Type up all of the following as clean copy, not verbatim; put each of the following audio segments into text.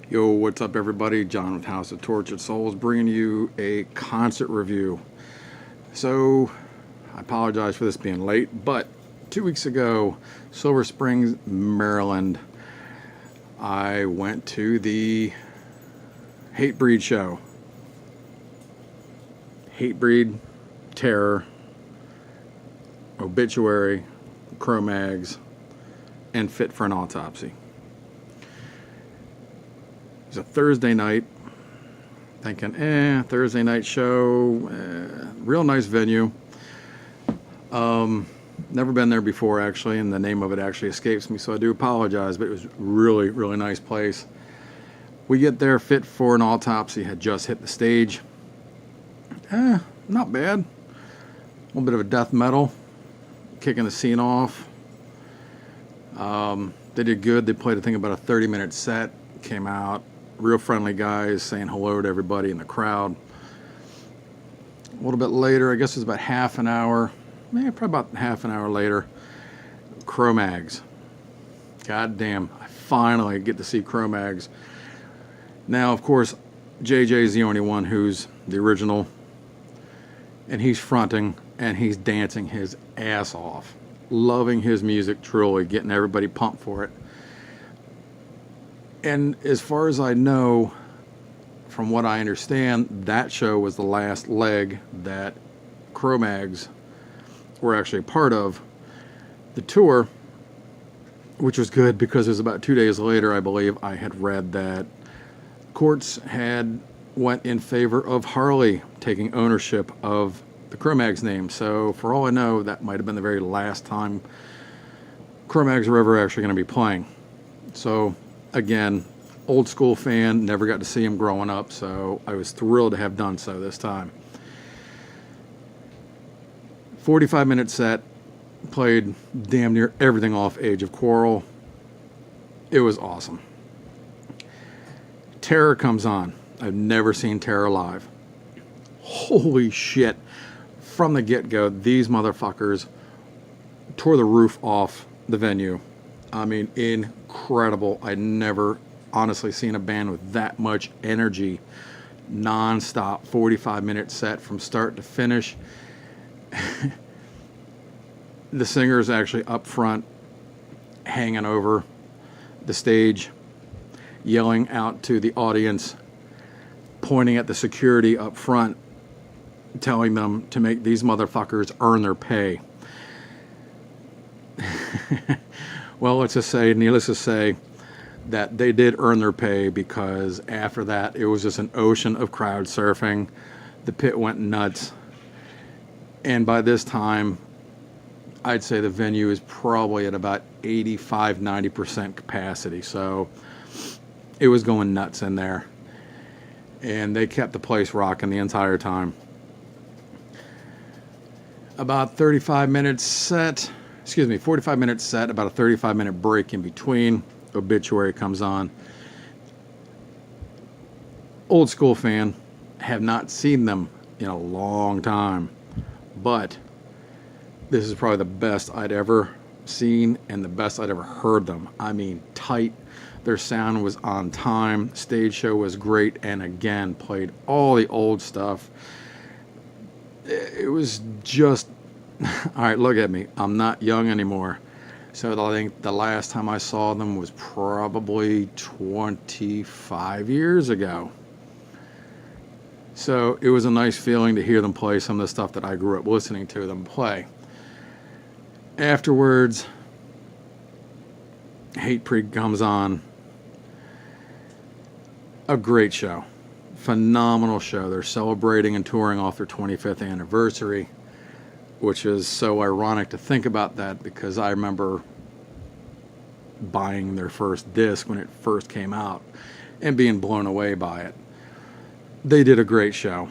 Yo, what's up, everybody? John with House of Tortured Souls bringing you a concert review. So, I apologize for this being late, but 2 weeks ago, Silver Springs, Maryland, I went to the Hatebreed show. Hatebreed, Terror, Obituary, Cro-Mags, and Fit for an Autopsy. It was a Thursday night. Thinking, Thursday night show, real nice venue. Never been there before, actually, and the name of it actually escapes me, so I do apologize, but it was really, really nice place. We get there, Fit for an Autopsy had just hit the stage. Not bad. A little bit of a death metal, kicking the scene off. They did good. They played, I think, about a 30-minute set. Came out, real friendly guys, saying hello to everybody in the crowd. A little bit later, I guess it was about half an hour, probably about half an hour later, Cro-Mags. God damn, I finally get to see Cro-Mags. Now, of course, JJ's the only one who's the original, and he's fronting, and he's dancing his ass off. Loving his music, truly, getting everybody pumped for it. And as far as I know, from what I understand, that show was the last leg that Cro-Mags were actually a part of the tour, which was good because it was about 2 days later, I believe, I had read that courts had went in favor of Harley taking ownership of the Cro-Mags name. So for all I know, that might have been the very last time Cro-Mags were ever actually going to be playing. So again, old school fan, never got to see him growing up, so I was thrilled to have done so this time. 45-minute set, played damn near everything off Age of Quarrel. It was awesome. Terror comes on. I've never seen Terror live. Holy shit. From the get-go, these motherfuckers tore the roof off the venue. I mean, incredible. I'd never honestly seen a band with that much energy. Non-stop, 45-minute set from start to finish. The singer's actually up front, hanging over the stage, yelling out to the audience, pointing at the security up front, telling them to make these motherfuckers earn their pay. Well, let's just say, needless to say, that they did earn their pay, because after that, it was just an ocean of crowd surfing. The pit went nuts. And by this time, I'd say the venue is probably at about 85-90% capacity. So it was going nuts in there. And they kept the place rocking the entire time. About 45 minutes set, 45 minutes set, about a 35-minute break in between. Obituary comes on. Old school fan, have not seen them in a long time, but this is probably the best I'd ever seen and the best I'd ever heard them. I mean, tight. Their sound was on time. Stage show was great, and again, played all the old stuff. It was just, all right, look at me. I'm not young anymore. So I think the last time I saw them was probably 25 years ago. So it was a nice feeling to hear them play some of the stuff that I grew up listening to them play. Afterwards, Hatebreed comes on. A great show. Phenomenal show. They're celebrating and touring off their 25th anniversary, which is so ironic to think about that, because I remember buying their first disc when it first came out and being blown away by it. They did a great show.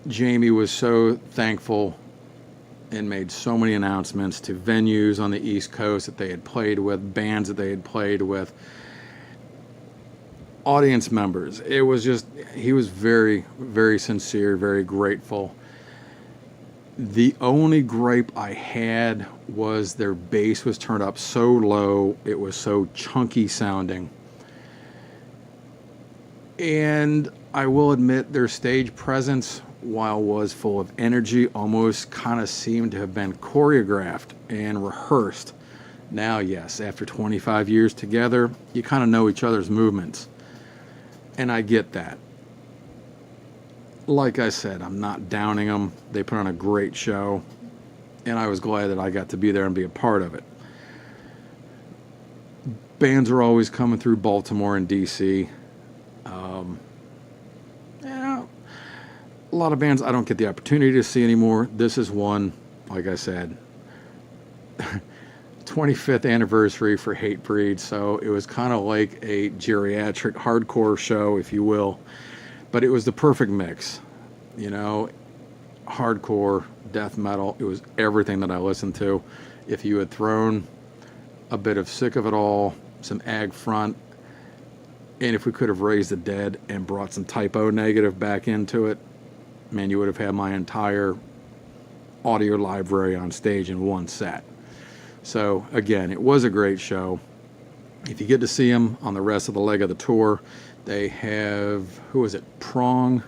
Jamie was so thankful and made so many announcements to venues on the East Coast that they had played with, bands that they had played with, audience members. It was just, he was very, very sincere, very grateful. The only gripe I had was their bass was turned up so low, it was so chunky sounding. And I will admit their stage presence, while was full of energy, almost kind of seemed to have been choreographed and rehearsed. Now, yes, after 25 years together, you kind of know each other's movements. And I get that. Like I said, I'm not downing them. They put on a great show, and I was glad that I got to be there and be a part of it. Bands are always coming through Baltimore and DC. Yeah, a lot of bands I don't get the opportunity to see anymore. This is one, like I said, 25th anniversary for Hatebreed, so it was kind of like a geriatric hardcore show, if you will. But it was the perfect mix, you know, hardcore, death metal. It was everything that I listened to. If you had thrown a bit of Sick of It All, some Ag Front, and if we could have raised the dead and brought some Typo Negative back into it, man, you would have had my entire audio library on stage in one set. So again, it was a great show. If you get to see them on the rest of the leg of the tour, they have, who is it, Prong,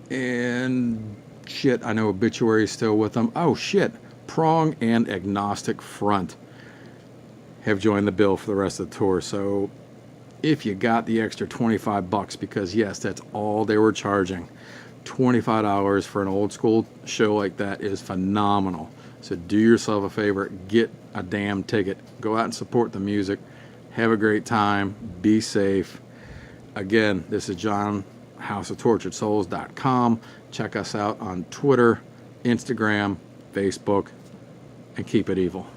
and shit, I know Obituary is still with them. Oh shit, Prong and Agnostic Front have joined the bill for the rest of the tour. So if you got the extra $25, because yes, that's all they were charging, $25 for an old school show like that is phenomenal. So do yourself a favor, get a damn ticket, go out and support the music, have a great time, be safe. Again, this is John, houseoftorturedsouls.com. Check us out on Twitter, Instagram, Facebook, and keep it evil.